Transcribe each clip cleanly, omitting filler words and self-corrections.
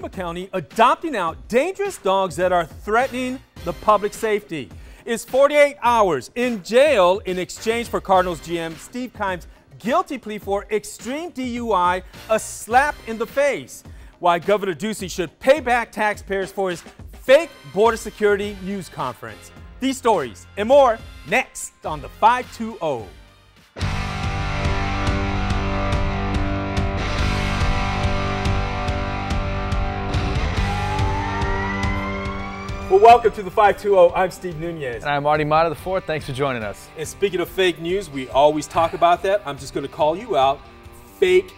Pima County adopting out dangerous dogs that are threatening the public safety. Is 48 hours in jail in exchange for Cardinals GM Steve Keim's guilty plea for extreme DUI, a slap in the face. Why Governor Ducey should pay back taxpayers for his fake border security news conference. These stories and more next on the 520. Well, welcome to the 520. I'm Steve Nunez. And I'm Marty Mata the Fourth. Thanks for joining us. And speaking of fake news, we always talk about that. I'm just going to call you out. Fake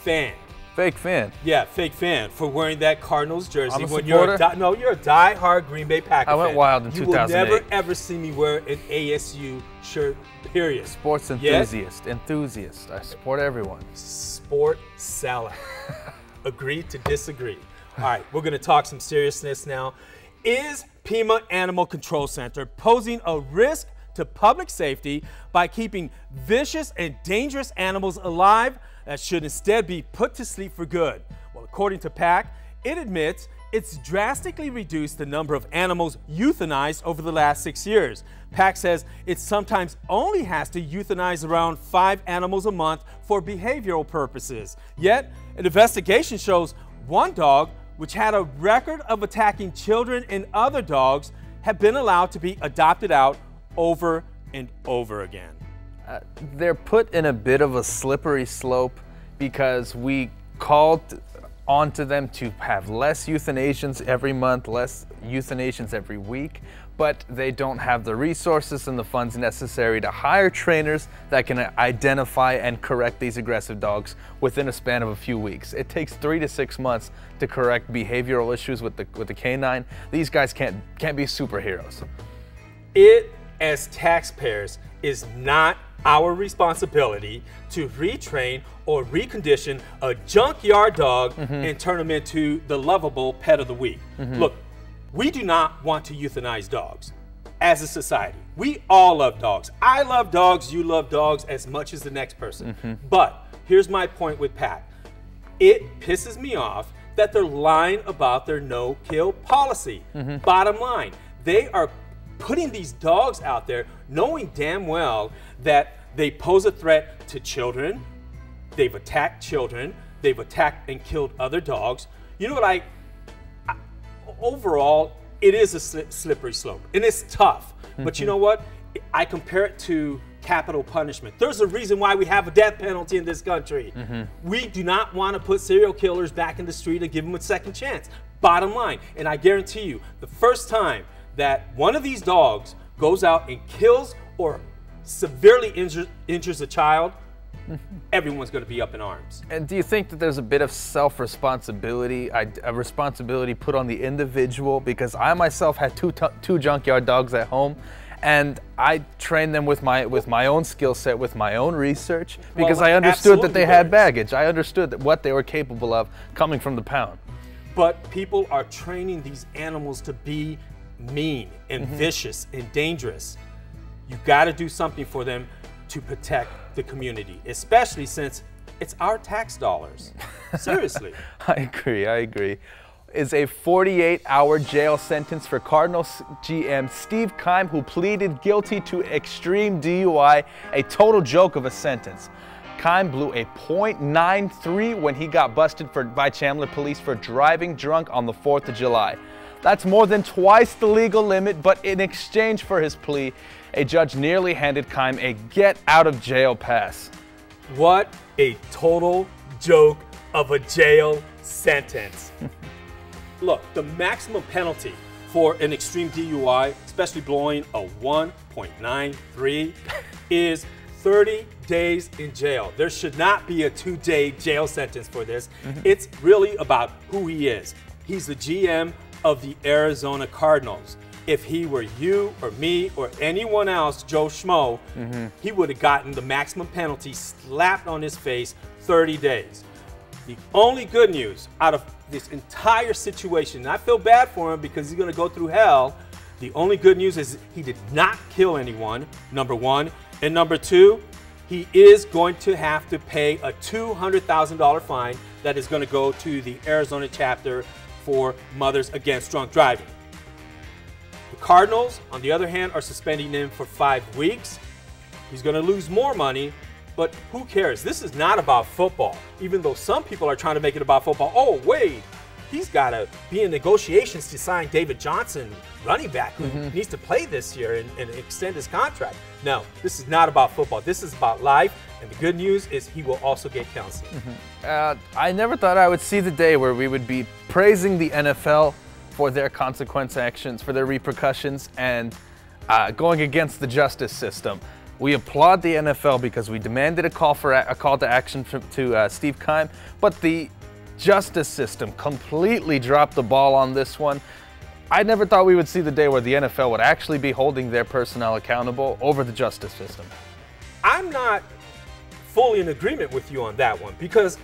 fan. Fake fan? Yeah, fake fan for wearing that Cardinals jersey. I'm a when supporter. You're a die-hard Green Bay Packer fan. I went wild in 2008. You will never, ever see me wear an ASU shirt, period. Sports enthusiast. Yes? Enthusiast. I support everyone. Sport salad. Agree to disagree. All right, we're going to talk some seriousness now. Is Pima Animal Control Center posing a risk to public safety by keeping vicious and dangerous animals alive that should instead be put to sleep for good? Well, according to PAC, it admits it's drastically reduced the number of animals euthanized over the last 6 years. PAC says it sometimes only has to euthanize around 5 animals a month for behavioral purposes. Yet, an investigation shows one dog, which had a record of attacking children and other dogs, have been allowed to be adopted out over and over again. They're put in a bit of a slippery slope because we called onto them to have less euthanasians every month, less euthanasians every week, but they don't have the resources and the funds necessary to hire trainers that can identify and correct these aggressive dogs within a span of a few weeks. It takes 3 to 6 months to correct behavioral issues with the canine. These guys can't be superheroes. It, as taxpayers, is not our responsibility to retrain or recondition a junkyard dog and turn him into the lovable pet of the week. Look, we do not want to euthanize dogs as a society. We all love dogs. I love dogs, you love dogs as much as the next person. But here's my point with PAC. It pisses me off that they're lying about their no-kill policy. Bottom line, they are putting these dogs out there knowing damn well that they pose a threat to children, they've attacked children, they've attacked and killed other dogs. You know what, overall, it is a slippery slope, and it's tough. But you know what? I compare it to capital punishment. There's a reason why we have a death penalty in this country. We do not want to put serial killers back in the street and give them a second chance. Bottom line, and I guarantee you, the first time that one of these dogs goes out and kills or severely injures a child, everyone's going to be up in arms. And do you think that there's a bit of self-responsibility, a responsibility put on the individual? Because I myself had two junkyard dogs at home, and I trained them with my own skill set, with my own research, because I understood that they had baggage. I understood what they were capable of coming from the pound. But people are training these animals to be mean and vicious and dangerous. You got to do something for them to protect the community, especially since it's our tax dollars. Seriously. I agree. Is a 48-hour jail sentence for Cardinals GM Steve Keim, who pleaded guilty to extreme DUI, a total joke of a sentence. Keim blew a .93 when he got busted by Chandler police for driving drunk on the 4th of July. That's more than twice the legal limit, but in exchange for his plea, a judge nearly handed Keim a get-out-of-jail pass. What a total joke of a jail sentence. Look, the maximum penalty for an extreme DUI, especially blowing a 1.93, is 30 days in jail. There should not be a 2-day jail sentence for this. It's really about who he is. He's the GM of the Arizona Cardinals. If he were you or me or anyone else, Joe Schmo, he would have gotten the maximum penalty slapped on his face, 30 days. The only good news out of this entire situation, and I feel bad for him because he's going to go through hell, the only good news is he did not kill anyone, number one. And number two, he is going to have to pay a $200,000 fine that is going to go to the Arizona chapter for mothers against drunk driving. The Cardinals, on the other hand, are suspending him for 5 weeks. He's going to lose more money, but who cares? This is not about football, even though some people are trying to make it about football. Oh, wait, he's got to be in negotiations to sign David Johnson, running back, who needs to play this year and extend his contract. No, this is not about football. This is about life, and the good news is he will also get counseling. I never thought I would see the day where we would be praising the NFL for their consequence actions, for their repercussions, and going against the justice system. We applaud the NFL because we demanded a call to action to Steve Keim, but the justice system completely dropped the ball on this one. I never thought we would see the day where the NFL would actually be holding their personnel accountable over the justice system. I'm not fully in agreement with you on that one because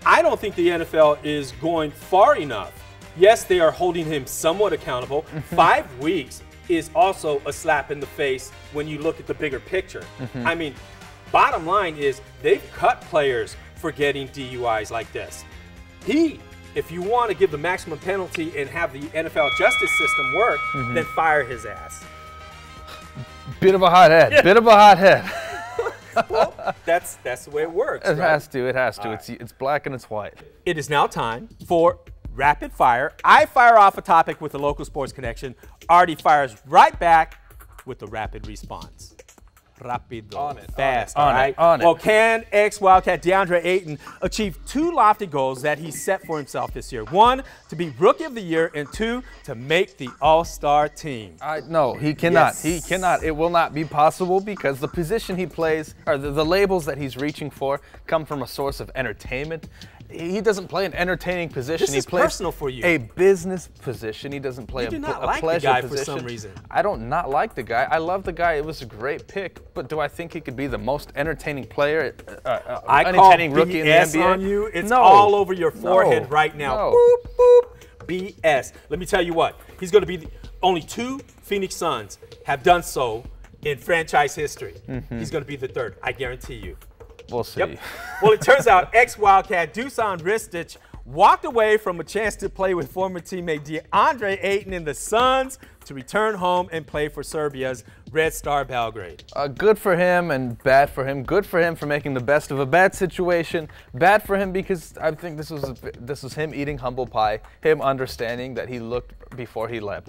I don't think the NFL is going far enough. Yes, they are holding him somewhat accountable. 5 weeks is also a slap in the face when you look at the bigger picture. I mean, bottom line is they've cut players for getting DUIs like this. If you want to give the maximum penalty and have the NFL justice system work, then fire his ass. Bit of a hothead. Yeah. Bit of a hothead. Well, that's the way it works. It has to. It has to. It's black and it's white. It is now time for rapid fire. I fire off a topic with a local sports connection. Artie fires right back with a rapid response. Rapido. On it. Fast. On it. All right. On it. Well, can ex-Wildcat DeAndre Ayton achieve 2 lofty goals that he set for himself this year? 1, to be Rookie of the Year, and 2, to make the All-Star team. No, he cannot. Yes. He cannot. It will not be possible because the position he plays, or the labels that he's reaching for, come from a source of entertainment. He doesn't play an entertaining position. This is he plays personal for you. A business position. He doesn't play a pleasure position. You do not like the guy for some reason. I don't not like the guy. I love the guy. It was a great pick. But do I think he could be the most entertaining player, entertaining rookie in the NBA? On you. It's all over your forehead right now. No. Boop, boop. BS. Let me tell you what. He's going to be only 2 Phoenix Suns have done so in franchise history. He's going to be the 3rd. I guarantee you. We'll see. Yep. Well, it turns out ex-Wildcat Dusan Ristic walked away from a chance to play with former teammate DeAndre Ayton in the Suns to return home and play for Serbia's Red Star Belgrade. Good for him and bad for him. Good for him for making the best of a bad situation. Bad for him because I think this was him eating humble pie, him understanding that he looked before he left.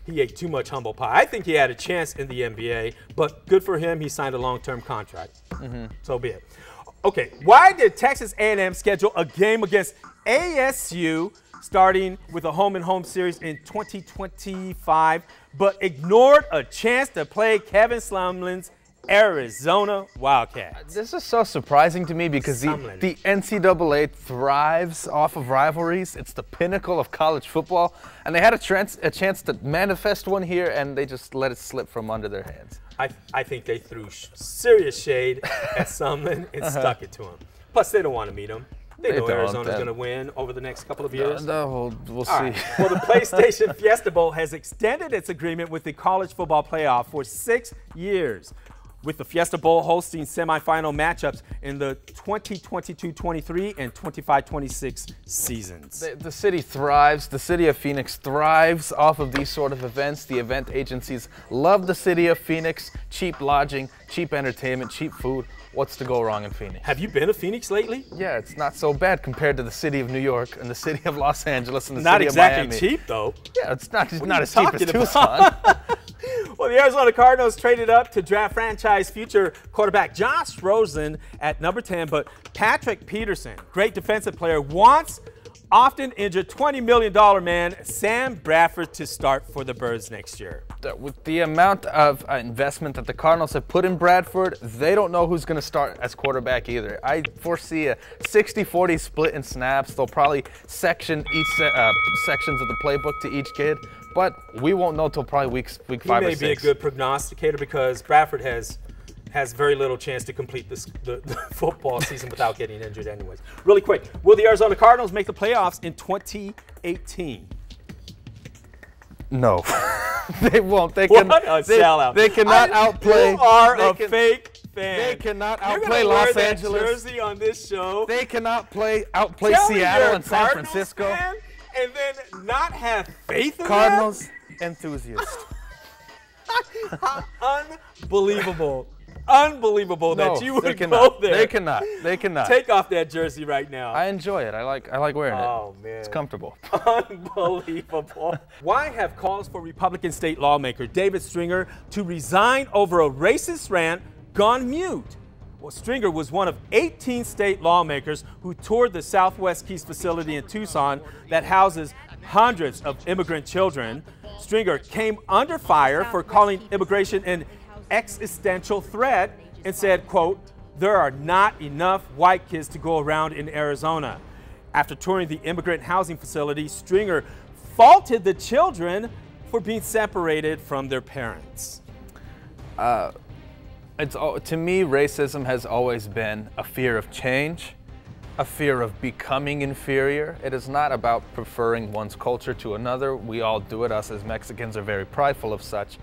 He ate too much humble pie. I think he had a chance in the NBA, but good for him. He signed a long-term contract. So be it. Okay, why did Texas A&M schedule a game against ASU starting with a home-and-home series in 2025, but ignored a chance to play Kevin Sumlin's Arizona Wildcats? This is so surprising to me because the NCAA thrives off of rivalries. It's the pinnacle of college football, and they had a chance to manifest one here, and they just let it slip from under their hands. I think they threw serious shade at Sumlin and stuck it to him. Plus, they don't want to meet him. They know Arizona's going to win over the next couple of years. No, we'll see. Right. Well, the PlayStation Fiesta Bowl has extended its agreement with the College Football Playoff for 6 years, with the Fiesta Bowl hosting semifinal matchups in the 2022-23 and 25-26 seasons. The city thrives. The city of Phoenix thrives off of these sort of events. The event agencies love the city of Phoenix. Cheap lodging, cheap entertainment, cheap food. What's to go wrong in Phoenix? Have you been to Phoenix lately? Yeah, it's not so bad compared to the city of New York and the city of Los Angeles and the not city of Miami. Not exactly cheap, though. Yeah, it's not as cheap as Tucson. Well, the Arizona Cardinals traded up to draft franchise future quarterback Josh Rosen at number 10, but Patrick Peterson, great defensive player, wants often injured $20 million man Sam Bradford to start for the Birds next year. With the amount of investment that the Cardinals have put in Bradford, they don't know who's going to start as quarterback either. I foresee a 60-40 split in snaps. They'll probably section each sections of the playbook to each kid, but we won't know till probably week 5 or 6. He may be a good prognosticator because Bradford has very little chance to complete the football season without getting injured anyways. Really quick, will the Arizona Cardinals make the playoffs in 2018? No. They won't. They what a sellout. They cannot outplay. You are a fake fan. They cannot outplay Los Angeles. Jersey on this show. They cannot outplay Seattle and San Francisco. Fan and then not have faith in Cardinals enthusiast. Unbelievable. Unbelievable No, that you would they go there. They cannot. They cannot. Take off that jersey right now. I enjoy it. I like wearing it. Oh, man. It's comfortable. Unbelievable. Why have calls for Republican state lawmaker David Stringer to resign over a racist rant gone mute? Well, Stringer was one of 18 state lawmakers who toured the Southwest Keys facility in Tucson that houses hundreds of immigrant children. Stringer came under fire for calling immigration an existential threat and said, quote, "There are not enough white kids to go around in Arizona." After touring the immigrant housing facility, Stringer faulted the children for being separated from their parents. To me, racism has always been a fear of change, a fear of becoming inferior. It is not about preferring one's culture to another. We all do it. Us as Mexicans are very prideful of such.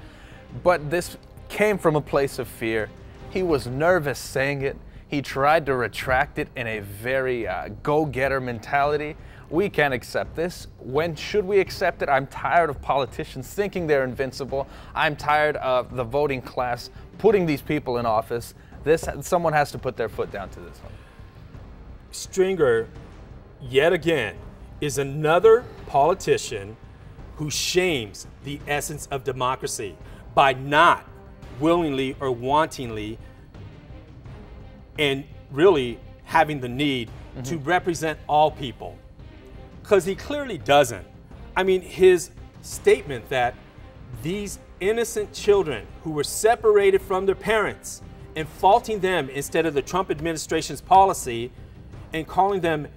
But this came from a place of fear. He was nervous saying it. He tried to retract it in a very go-getter mentality. We can't accept this. When should we accept it? I'm tired of politicians thinking they're invincible. I'm tired of the voting class putting these people in office. Someone has to put their foot down to this one. Stringer, yet again, is another politician who shames the essence of democracy by not willingly or wantingly and really having the need to represent all people. Because he clearly doesn't. I mean, his statement that these innocent children who were separated from their parents and faulting them instead of the Trump administration's policy and calling them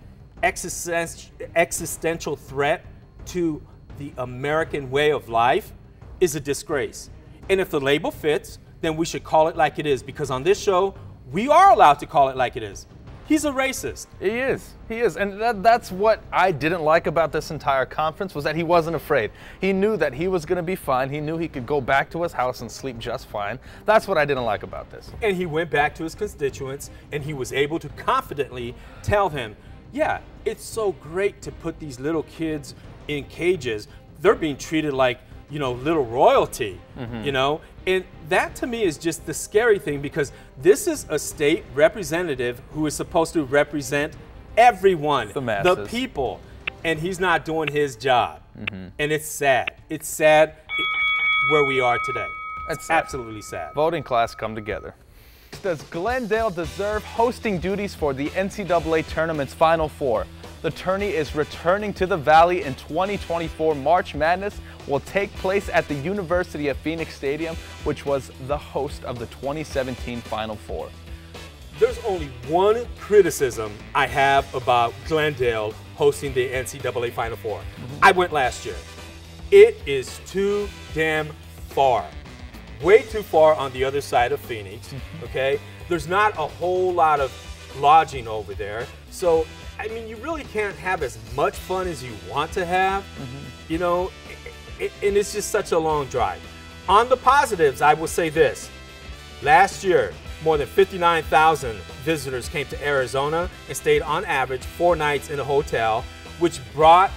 existential threat to the American way of life is a disgrace. And if the label fits, then we should call it like it is, because on this show, we are allowed to call it like it is. He's a racist. He is. And that's what I didn't like about this entire conference, was that he wasn't afraid. He knew that he was going to be fine. He knew he could go back to his house and sleep just fine. That's what I didn't like about this. And he went back to his constituents, and he was able to confidently tell them, yeah, it's so great to put these little kids in cages. They're being treated like, you know, little royalty, you know? And that to me is just the scary thing, because this is a state representative who is supposed to represent everyone, the masses, the people, and he's not doing his job. And it's sad. It's sad where we are today. It's absolutely sad. Voting class come together. Does Glendale deserve hosting duties for the NCAA tournament's Final Four? The tourney is returning to the Valley in 2024. March Madness will take place at the University of Phoenix Stadium, which was the host of the 2017 Final Four. There's only one criticism I have about Glendale hosting the NCAA Final Four. I went last year. It is too damn far. Way too far on the other side of Phoenix, okay? There's not a whole lot of lodging over there. So, I mean, you really can't have as much fun as you want to have, you know, and it's just such a long drive. On the positives, I will say this. Last year, more than 59,000 visitors came to Arizona and stayed on average 4 nights in a hotel, which brought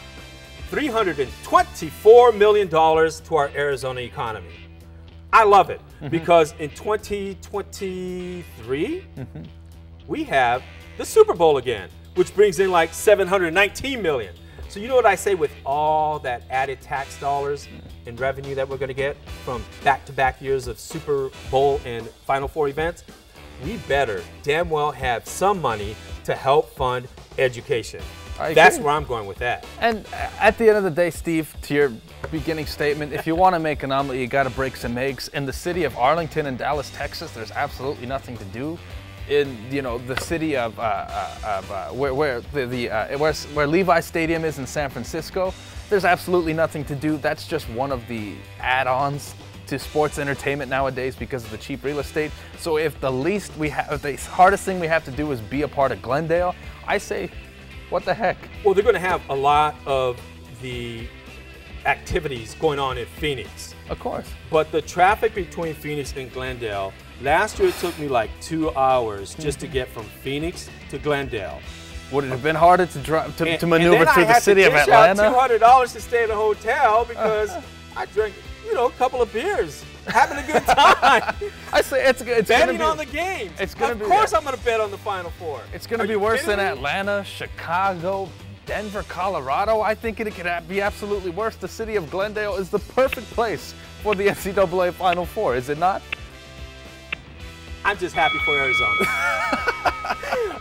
$324 million to our Arizona economy. I love it because in 2023, we have the Super Bowl again, which brings in like $719 million. So you know what I say, with all that added tax dollars and revenue that we're going to get from back-to-back years of Super Bowl and Final Four events, we better damn well have some money to help fund education. That's where I'm going with that. And at the end of the day, Steve, to your beginning statement, if you want to make an omelet, you got to break some eggs. In the city of Arlington and Dallas, Texas, there's absolutely nothing to do. In the city of where Levi Stadium is in San Francisco, there's absolutely nothing to do. That's just one of the add-ons to sports entertainment nowadays because of the cheap real estate. So if the hardest thing we have to do is be a part of Glendale, I say, what the heck? Well, they're going to have a lot of the activities going on in Phoenix. Of course. But the traffic between Phoenix and Glendale, last year it took me like 2 hours just to get from Phoenix to Glendale. Would it have been harder to drive to maneuver and through the city of Atlanta? I had to dish out $200 to stay in a hotel because I drank, a couple of beers, having a good time. I say it's betting on the games. It's gonna of be. course, I'm going to bet on the Final Four. It's going to be worse than Atlanta, Chicago, Denver, Colorado. I think it could be absolutely worse. The city of Glendale is the perfect place for the NCAA Final Four, is it not? I'm just happy for Arizona.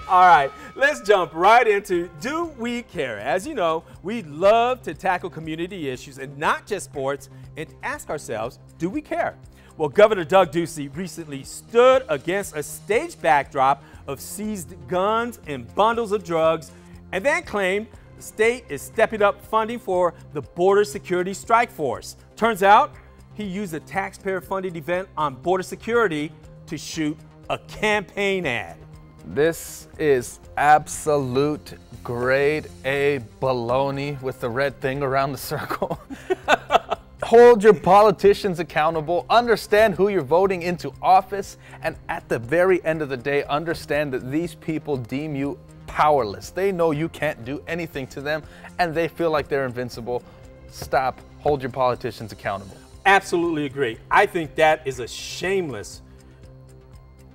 All right, let's jump right into Do We Care? As you know, we love to tackle community issues and not just sports and ask ourselves, do we care? Well, Governor Doug Ducey recently stood against a staged backdrop of seized guns and bundles of drugs and then claimed the state is stepping up funding for the Border Security Strike Force. Turns out he used a taxpayer-funded event on border security to shoot a campaign ad. This is absolute grade A baloney with the red thing around the circle. Hold your politicians accountable, understand who you're voting into office, and at the very end of the day, understand that these people deem you powerless. They know you can't do anything to them, and they feel like they're invincible. Stop. Hold your politicians accountable. Absolutely agree. I think that is a shameless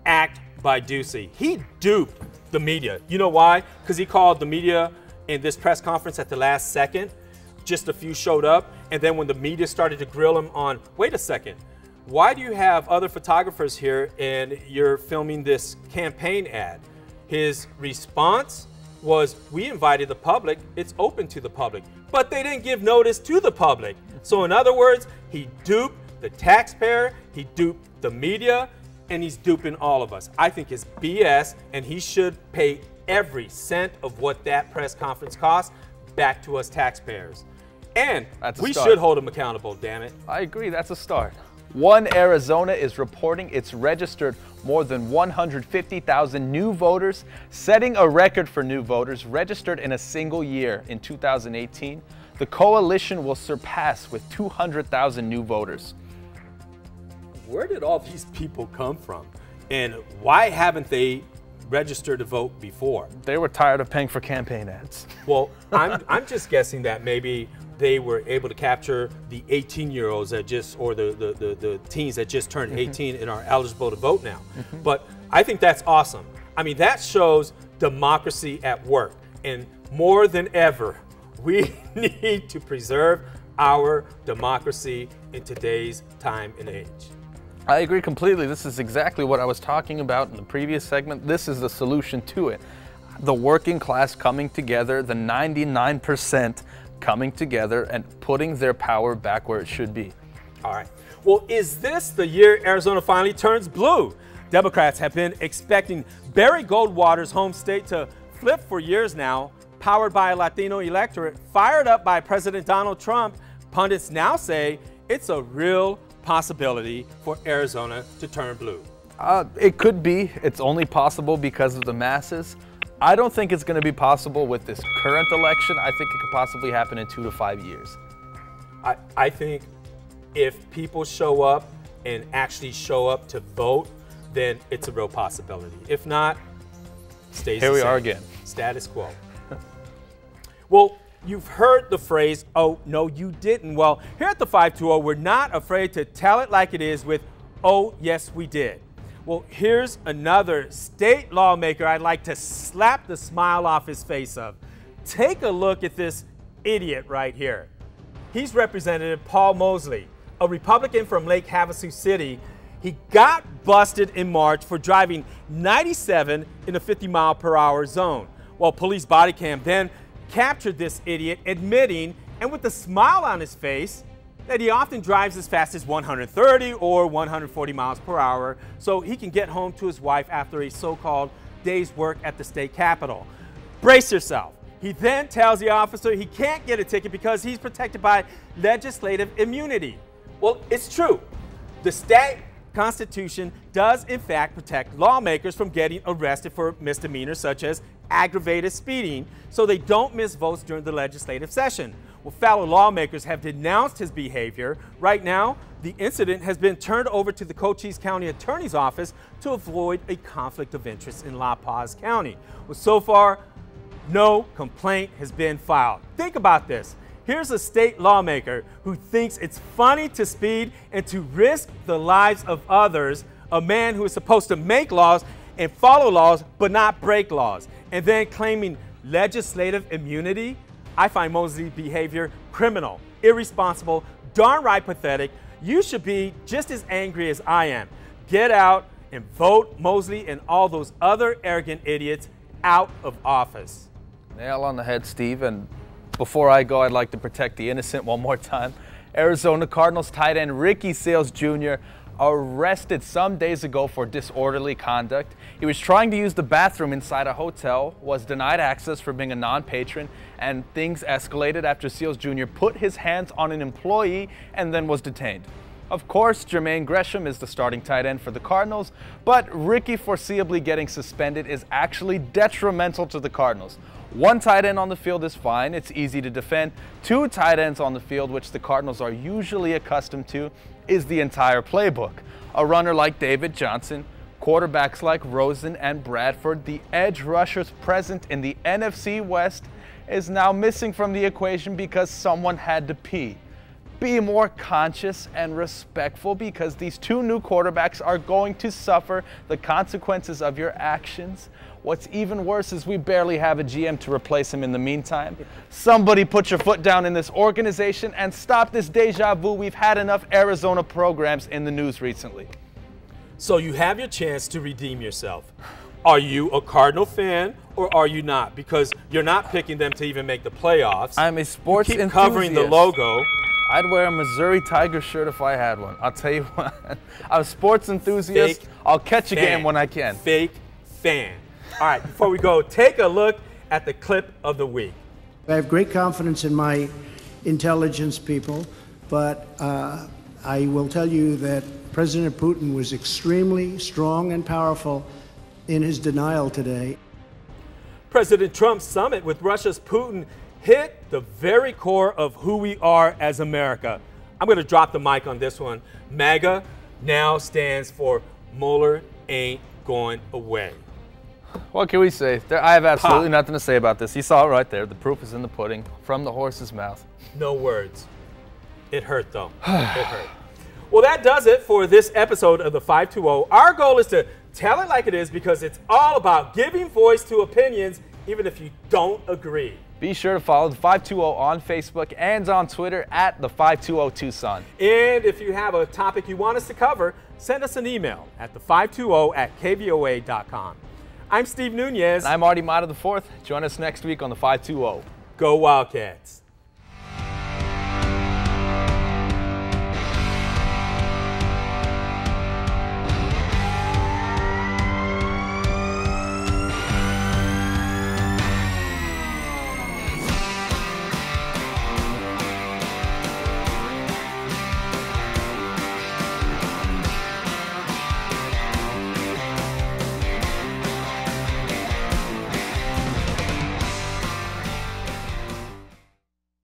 act by Ducey. He duped the media. You know why? Because he called the media in this press conference at the last second. Just a few showed up, and then when the media started to grill him on, wait a second, why do you have other photographers here and you're filming this campaign ad? His response was, we invited the public, it's open to the public, but they didn't give notice to the public. So in other words, he duped the taxpayer, he duped the media, and he's duping all of us. I think it's BS, and he should pay every cent of what that press conference cost back to us taxpayers. And we should hold him accountable, damn it. I agree, that's a start. One Arizona is reporting it's registered more than 150,000 new voters, setting a record for new voters registered in a single year in 2018. The coalition will surpass with 200,000 new voters. Where did all these people come from? And why haven't they registered to vote before? They were tired of paying for campaign ads. Well, I'm just guessing that maybe they were able to capture the 18-year-olds that just, or the teens that just turned 18 and are eligible to vote now. But I think that's awesome. I mean, that shows democracy at work. And more than ever, we need to preserve our democracy in today's time and age. I agree completely. This is exactly what I was talking about in the previous segment. This is the solution to it. The working class coming together, the 99% coming together and putting their power back where it should be. All right. Well, is this the year Arizona finally turns blue? Democrats have been expecting Barry Goldwater's home state to flip for years now, powered by a Latino electorate, fired up by President Donald Trump. Pundits now say it's a real possibility for Arizona to turn blue. It could be. It's only possible because of the masses. I don't think it's going to be possible with this current election. I think it could possibly happen in 2 to 5 years. I think if people show up and actually show up to vote, then it's a real possibility. If not, stays the same. Here we are again. Status quo. Well, you've heard the phrase, oh, no, you didn't. Well, here at the 520, we're not afraid to tell it like it is with, oh, yes, we did. Well, here's another state lawmaker I'd like to slap the smile off his face of. Take a look at this idiot right here. He's Representative Paul Mosley, a Republican from Lake Havasu City. He got busted in March for driving 97 in a 50-mile-per-hour zone. Well, police body cam then captured this idiot admitting, and with a smile on his face, that he often drives as fast as 130 or 140 miles per hour so he can get home to his wife after a so-called day's work at the state capitol. Brace yourself. He then tells the officer he can't get a ticket because he's protected by legislative immunity. Well, it's true. The state Constitution does in fact protect lawmakers from getting arrested for misdemeanors such as aggravated speeding so they don't miss votes during the legislative session. Well, fellow lawmakers have denounced his behavior. Right now, the incident has been turned over to the Cochise County Attorney's Office to avoid a conflict of interest in La Paz County. Well, so far, no complaint has been filed. Think about this. Here's a state lawmaker who thinks it's funny to speed and to risk the lives of others, a man who is supposed to make laws and follow laws but not break laws, and then claiming legislative immunity. I find Mosley's behavior criminal, irresponsible, darn right pathetic. You should be just as angry as I am. Get out and vote Mosley and all those other arrogant idiots out of office. Nail on the head, Steve. And before I go, I'd like to protect the innocent one more time. Arizona Cardinals tight end Ricky Sales Jr. arrested some days ago for disorderly conduct. He was trying to use the bathroom inside a hotel, was denied access for being a non-patron, and things escalated after Seals Jr. put his hands on an employee and then was detained. Of course, Jermaine Gresham is the starting tight end for the Cardinals, but Ricky foreseeably getting suspended is actually detrimental to the Cardinals. One tight end on the field is fine, it's easy to defend. Two tight ends on the field, which the Cardinals are usually accustomed to, is the entire playbook. A runner like David Johnson, quarterbacks like Rosen and Bradford, the edge rushers present in the NFC West is now missing from the equation because someone had to pee. Be more conscious and respectful because these two new quarterbacks are going to suffer the consequences of your actions. What's even worse is we barely have a GM to replace him in the meantime. Somebody put your foot down in this organization and stop this deja vu. We've had enough Arizona programs in the news recently. So you have your chance to redeem yourself. Are you a Cardinal fan or are you not? Because you're not picking them to even make the playoffs. I'm a sports you keep enthusiast. Covering the logo. I'd wear a Missouri Tiger shirt if I had one. I'll tell you what. I'm a sports enthusiast. Fake I'll catch a fan. game when I can. Fake fan. All right, before we go, take a look at the clip of the week. I have great confidence in my intelligence people, but I will tell you that President Putin was extremely strong and powerful in his denial today. President Trump's summit with Russia's Putin hit the very core of who we are as America. I'm going to drop the mic on this one. MAGA now stands for Mueller ain't going away. What can we say? I have absolutely nothing to say about this. You saw it right there. The proof is in the pudding, from the horse's mouth. No words. It hurt, though. It hurt. Well, that does it for this episode of the 520. Our goal is to tell it like it is because it's all about giving voice to opinions, even if you don't agree. Be sure to follow the 520 on Facebook and on Twitter at the 520 Tucson. And if you have a topic you want us to cover, send us an email at the520@KVOA.com. I'm Steve Nunez. And I'm Artie Mata IV. Join us next week on the 520. Go Wildcats.